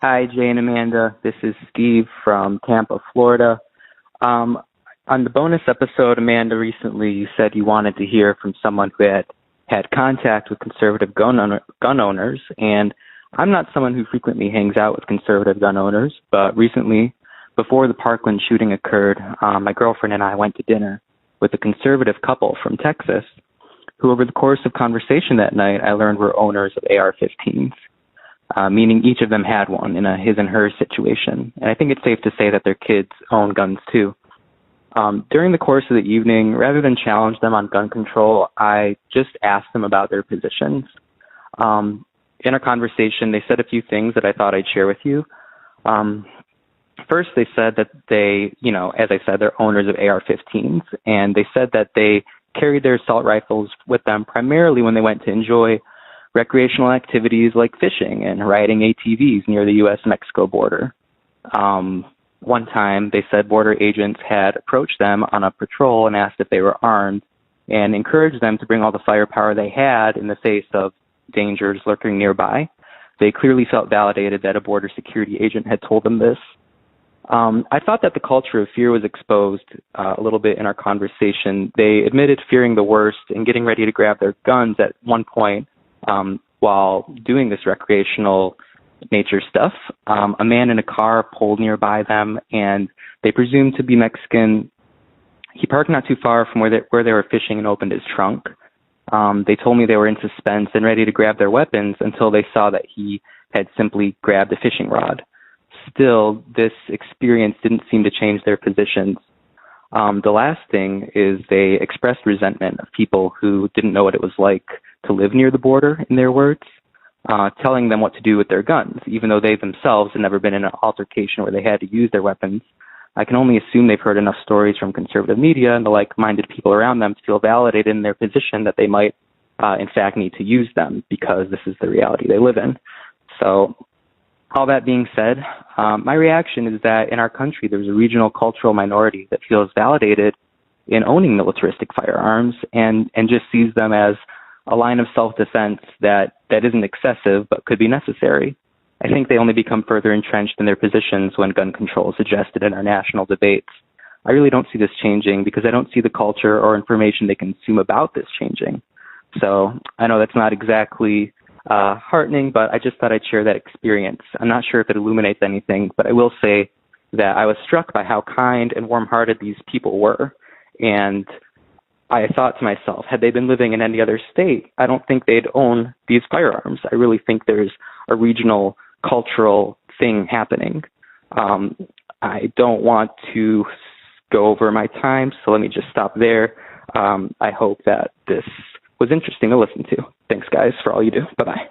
Hi, Jay and Amanda. This is Steve from Tampa, Florida. On the bonus episode, Amanda, recently you said you wanted to hear from someone who had contact with conservative gun owners, and I'm not someone who frequently hangs out with conservative gun owners, but recently, before the Parkland shooting occurred, my girlfriend and I went to dinner with a conservative couple from Texas, who over the course of conversation that night I learned were owners of AR-15s. Meaning each of them had one in a his and her situation. And I think it's safe to say that their kids own guns too. During the course of the evening, rather than challenge them on gun control, I just asked them about their positions. In our conversation, they said a few things that I thought I'd share with you. First, they said that they, as I said, they're owners of AR-15s, and they said that they carried their assault rifles with them primarily when they went to enjoy recreational activities like fishing and riding ATVs near the U.S.-Mexico border. One time, they said border agents had approached them on a patrol and asked if they were armed and encouraged them to bring all the firepower they had in the face of dangers lurking nearby. They clearly felt validated that a border security agent had told them this. I thought that the culture of fear was exposed a little bit in our conversation. They admitted fearing the worst and getting ready to grab their guns at one point while doing this recreational nature stuff. A man in a car pulled nearby them, and they presumed to be Mexican. He parked not too far from where they were fishing and opened his trunk. They told me they were in suspense and ready to grab their weapons until they saw that he had simply grabbed a fishing rod. Still, this experience didn't seem to change their positions. The last thing is they expressed resentment of people who didn't know what it was like to live near the border, in their words, telling them what to do with their guns, even though they themselves had never been in an altercation where they had to use their weapons. I can only assume they've heard enough stories from conservative media and the like-minded people around them to feel validated in their position that they might, in fact, need to use them because this is the reality they live in. So, all that being said, my reaction is that in our country there's a regional cultural minority that feels validated in owning militaristic firearms and just sees them as a line of self-defense that isn't excessive but could be necessary. I think they only become further entrenched in their positions when gun control is suggested in our national debates. I really don't see this changing because I don't see the culture or information they consume about this changing. So I know that's not exactly heartening, but I just thought I'd share that experience. I'm not sure if it illuminates anything, but I will say that I was struck by how kind and warm-hearted these people were. And I thought to myself, had they been living in any other state, I don't think they'd own these firearms. I really think there's a regional cultural thing happening. I don't want to go over my time, so let me just stop there. I hope that this was interesting to listen to. Thanks, guys, for all you do. Bye-bye.